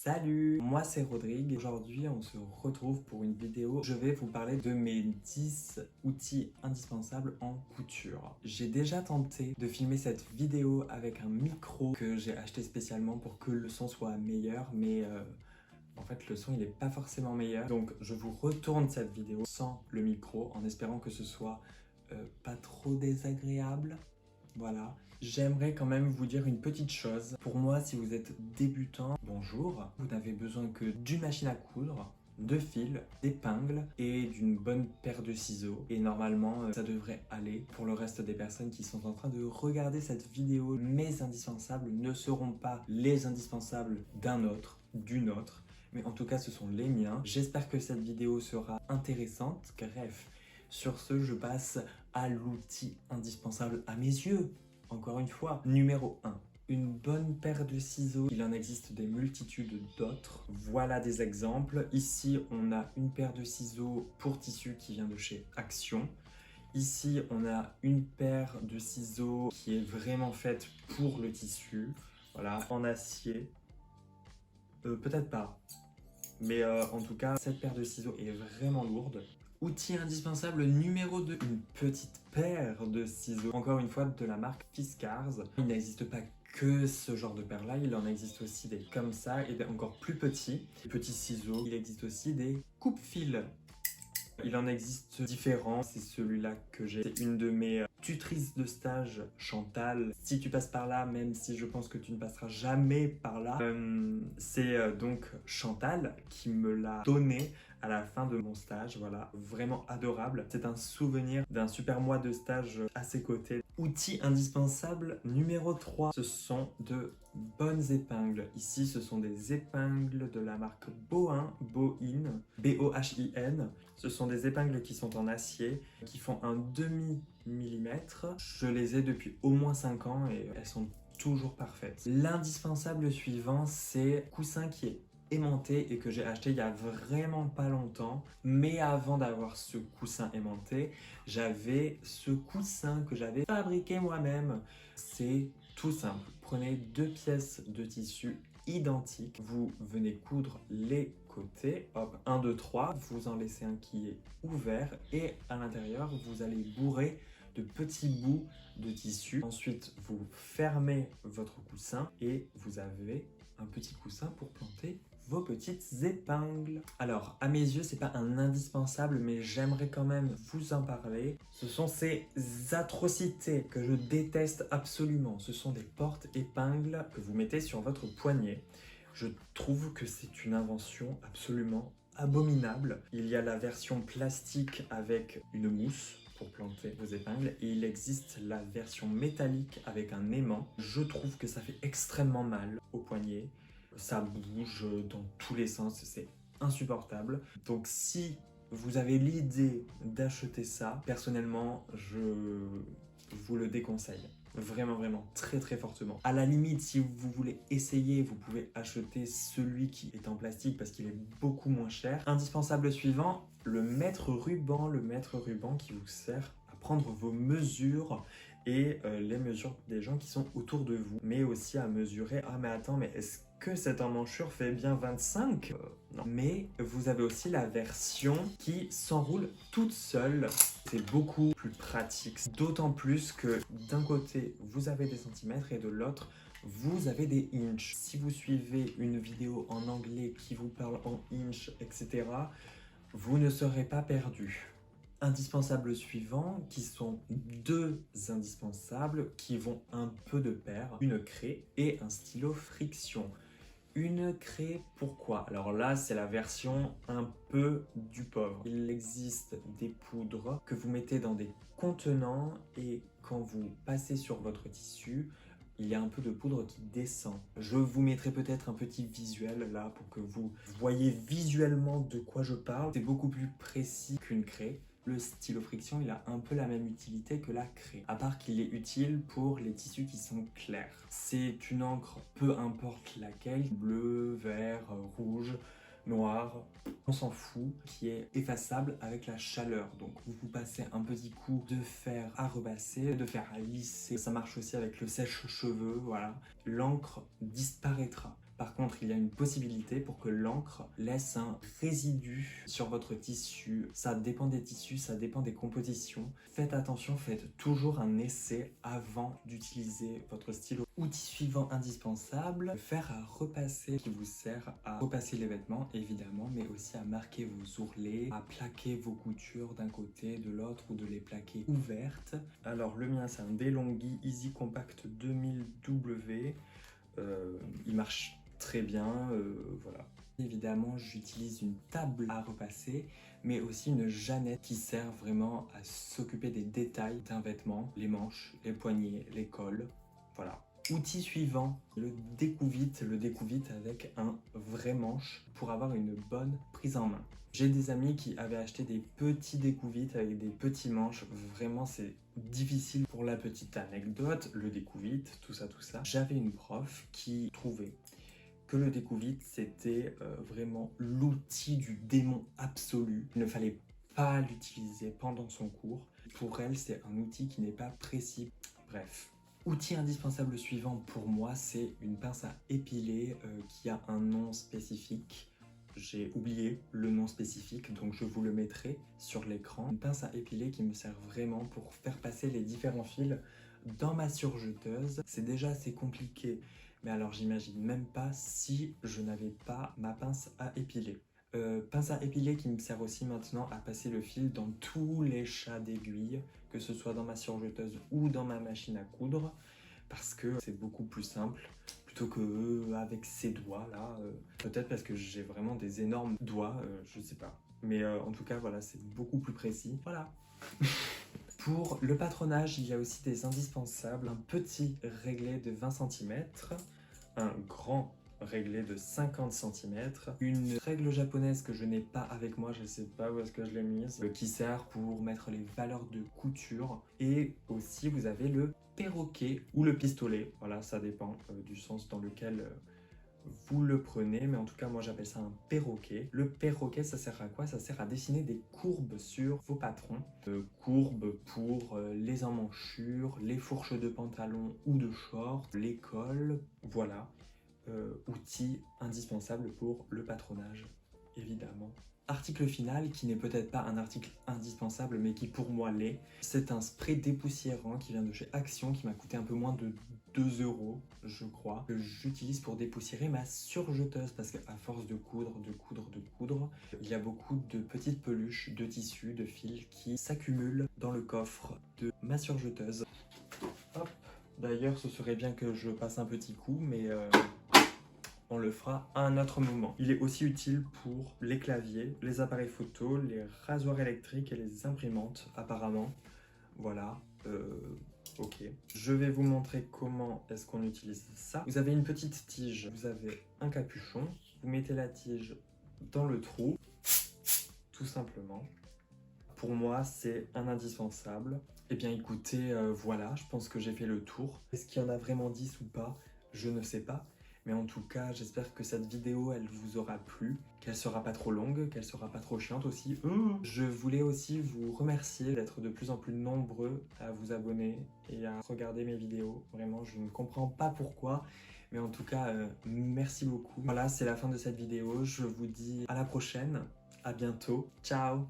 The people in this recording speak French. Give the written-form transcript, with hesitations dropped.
Salut, moi c'est Rodrigue. Aujourd'hui on se retrouve pour une vidéo. Je vais vous parler de mes 10 outils indispensables en couture. J'ai déjà tenté de filmer cette vidéo avec un micro que j'ai acheté spécialement pour que le son soit meilleur, mais en fait le son il est pas forcément meilleur. Donc je vous retourne cette vidéo sans le micro en espérant que ce soit pas trop désagréable. Voilà. J'aimerais quand même vous dire une petite chose. Pour moi, si vous êtes débutant, bonjour. Vous n'avez besoin que d'une machine à coudre, de fils, d'épingles et d'une bonne paire de ciseaux. Et normalement, ça devrait aller pour le reste des personnes qui sont en train de regarder cette vidéo. Mes indispensables ne seront pas les indispensables d'un autre, d'une autre. Mais en tout cas, ce sont les miens. J'espère que cette vidéo sera intéressante. Bref, sur ce, je passe à l'outil indispensable à mes yeux. Encore une fois, numéro 1. Une bonne paire de ciseaux. Il en existe des multitudes d'autres. Voilà des exemples. Ici, on a une paire de ciseaux pour tissu qui vient de chez Action. Ici, on a une paire de ciseaux qui est vraiment faite pour le tissu. Voilà, en acier. Peut-être pas. Mais en tout cas, cette paire de ciseaux est vraiment lourde. Outil indispensable numéro 2, une petite paire de ciseaux. Encore une fois, de la marque Fiskars. Il n'existe pas que ce genre de paire-là, il en existe aussi des comme ça et des encore plus petits. Les petits ciseaux, il existe aussi des coupe-fils. Il en existe différents, c'est celui-là que j'ai. C'est une de mes tutrices de stage, Chantal. Si tu passes par là, même si je pense que tu ne passeras jamais par là, c'est donc Chantal qui me l'a donné à la fin de mon stage. Voilà, vraiment adorable. C'est un souvenir d'un super mois de stage à ses côtés. Outil indispensable numéro 3, ce sont de bonnes épingles. Ici, ce sont des épingles de la marque Bohin, Bohin, B-O-H-I-N. Ce sont des épingles qui sont en acier, qui font un demi-millimètre. Je les ai depuis au moins 5 ans et elles sont toujours parfaites. L'indispensable suivant, c'est coussin qui est aimanté et que j'ai acheté il y a vraiment pas longtemps. Mais avant d'avoir ce coussin aimanté, j'avais ce coussin que j'avais fabriqué moi-même. C'est tout simple. Prenez 2 pièces de tissu identiques. Vous venez coudre les côtés. Hop, 1, 2, 3. Vous en laissez un qui est ouvert et à l'intérieur, vous allez bourrer de petits bouts de tissu. Ensuite, vous fermez votre coussin et vous avez un petit coussin pour planter vos petites épingles. Alors, à mes yeux, c'est pas un indispensable, mais j'aimerais quand même vous en parler. Ce sont ces atrocités que je déteste absolument. Ce sont des porte-épingles que vous mettez sur votre poignet. Je trouve que c'est une invention absolument abominable. Il y a la version plastique avec une mousse pour planter vos épingles et il existe la version métallique avec un aimant. Je trouve que ça fait extrêmement mal au poignet. Ça bouge dans tous les sens, c'est insupportable. Donc si vous avez l'idée d'acheter ça, personnellement, je vous le déconseille. Vraiment, vraiment, très très fortement. À la limite, si vous voulez essayer, vous pouvez acheter celui qui est en plastique parce qu'il est beaucoup moins cher. Indispensable suivant, le mètre-ruban qui vous sert à prendre vos mesures et les mesures des gens qui sont autour de vous, mais aussi à mesurer, ah mais attends, mais est-ce que cette emmanchure fait bien 25 ? Non. Mais vous avez aussi la version qui s'enroule toute seule. C'est beaucoup plus pratique, d'autant plus que d'un côté, vous avez des centimètres et de l'autre, vous avez des inches. Si vous suivez une vidéo en anglais qui vous parle en inches, etc., vous ne serez pas perdu. Indispensables suivants, qui sont 2 indispensables qui vont un peu de pair, une craie et un stylo friction. Une craie, pourquoi? Alors là, c'est la version un peu du pauvre. Il existe des poudres que vous mettez dans des contenants et quand vous passez sur votre tissu, il y a un peu de poudre qui descend. Je vous mettrai peut-être un petit visuel là pour que vous voyez visuellement de quoi je parle. C'est beaucoup plus précis qu'une craie. Le stylo friction, il a un peu la même utilité que la craie, à part qu'il est utile pour les tissus qui sont clairs. C'est une encre, peu importe laquelle, bleu, vert, rouge, noir, on s'en fout, qui est effaçable avec la chaleur. Donc vous passez un petit coup de fer à rebasser, de fer à lisser. Ça marche aussi avec le sèche-cheveux, voilà. L'encre disparaîtra. Par contre, il y a une possibilité pour que l'encre laisse un résidu sur votre tissu. Ça dépend des tissus, ça dépend des compositions. Faites attention, faites toujours un essai avant d'utiliser votre stylo. Outil suivant indispensable, le fer à repasser qui vous sert à repasser les vêtements évidemment, mais aussi à marquer vos ourlets, à plaquer vos coutures d'un côté, de l'autre ou de les plaquer ouvertes. Alors le mien c'est un DeLonghi Easy Compact 2000W. Il marche très bien, voilà. Évidemment, j'utilise une table à repasser, mais aussi une jeannette qui sert vraiment à s'occuper des détails d'un vêtement, les manches, les poignets, les cols, voilà. Outil suivant, le découvite avec un vrai manche pour avoir une bonne prise en main. J'ai des amis qui avaient acheté des petits découvites avec des petits manches, vraiment c'est difficile. Pour la petite anecdote, le découvite, tout ça, j'avais une prof qui trouvait que le découvite c'était vraiment l'outil du démon absolu. Il ne fallait pas l'utiliser pendant son cours. Pour elle, c'est un outil qui n'est pas précis. Bref. Outil indispensable suivant pour moi, c'est une pince à épiler qui a un nom spécifique. J'ai oublié le nom spécifique, donc je vous le mettrai sur l'écran. Une pince à épiler qui me sert vraiment pour faire passer les différents fils dans ma surjeteuse. C'est déjà assez compliqué, mais alors j'imagine même pas si je n'avais pas ma pince à épiler. Pince à épiler qui me sert aussi maintenant à passer le fil dans tous les chats d'aiguille, que ce soit dans ma surjeteuse ou dans ma machine à coudre, parce que c'est beaucoup plus simple plutôt que avec ces doigts là. Peut-être parce que j'ai vraiment des énormes doigts, je sais pas. Mais en tout cas voilà, c'est beaucoup plus précis. Voilà. Pour le patronage, il y a aussi des indispensables. Un petit réglé de 20 cm, un grand réglé de 50 cm, une règle japonaise que je n'ai pas avec moi, je ne sais pas où est-ce que je l'ai mise, qui sert pour mettre les valeurs de couture, et aussi vous avez le perroquet ou le pistolet, voilà, ça dépend du sens dans lequel vous le prenez, mais en tout cas moi j'appelle ça un perroquet. Le perroquet, ça sert à quoi? Ça sert à dessiner des courbes sur vos patrons. Courbes pour les emmanchures, les fourches de pantalon ou de short, les cols, voilà. Outil indispensable pour le patronage, évidemment. Article final, qui n'est peut-être pas un article indispensable, mais qui pour moi l'est. C'est un spray dépoussiérant qui vient de chez Action, qui m'a coûté un peu moins de 2 €, je crois, que j'utilise pour dépoussiérer ma surjeteuse, parce qu'à force de coudre, il y a beaucoup de petites peluches, de tissus, de fils qui s'accumulent dans le coffre de ma surjeteuse. Hop. D'ailleurs, ce serait bien que je passe un petit coup, mais on le fera à un autre moment. Il est aussi utile pour les claviers, les appareils photo, les rasoirs électriques et les imprimantes, apparemment. Voilà, ok. Je vais vous montrer comment est-ce qu'on utilise ça. Vous avez une petite tige, vous avez un capuchon, vous mettez la tige dans le trou, tout simplement. Pour moi, c'est un indispensable. Eh bien écoutez, voilà, je pense que j'ai fait le tour. Est-ce qu'il y en a vraiment 10 ou pas? Je ne sais pas. Mais en tout cas, j'espère que cette vidéo, elle vous aura plu, qu'elle sera pas trop longue, qu'elle sera pas trop chiante aussi. Je voulais aussi vous remercier d'être de plus en plus nombreux à vous abonner et à regarder mes vidéos. Vraiment, je ne comprends pas pourquoi, mais en tout cas, merci beaucoup. Voilà, c'est la fin de cette vidéo. Je vous dis à la prochaine, à bientôt, ciao!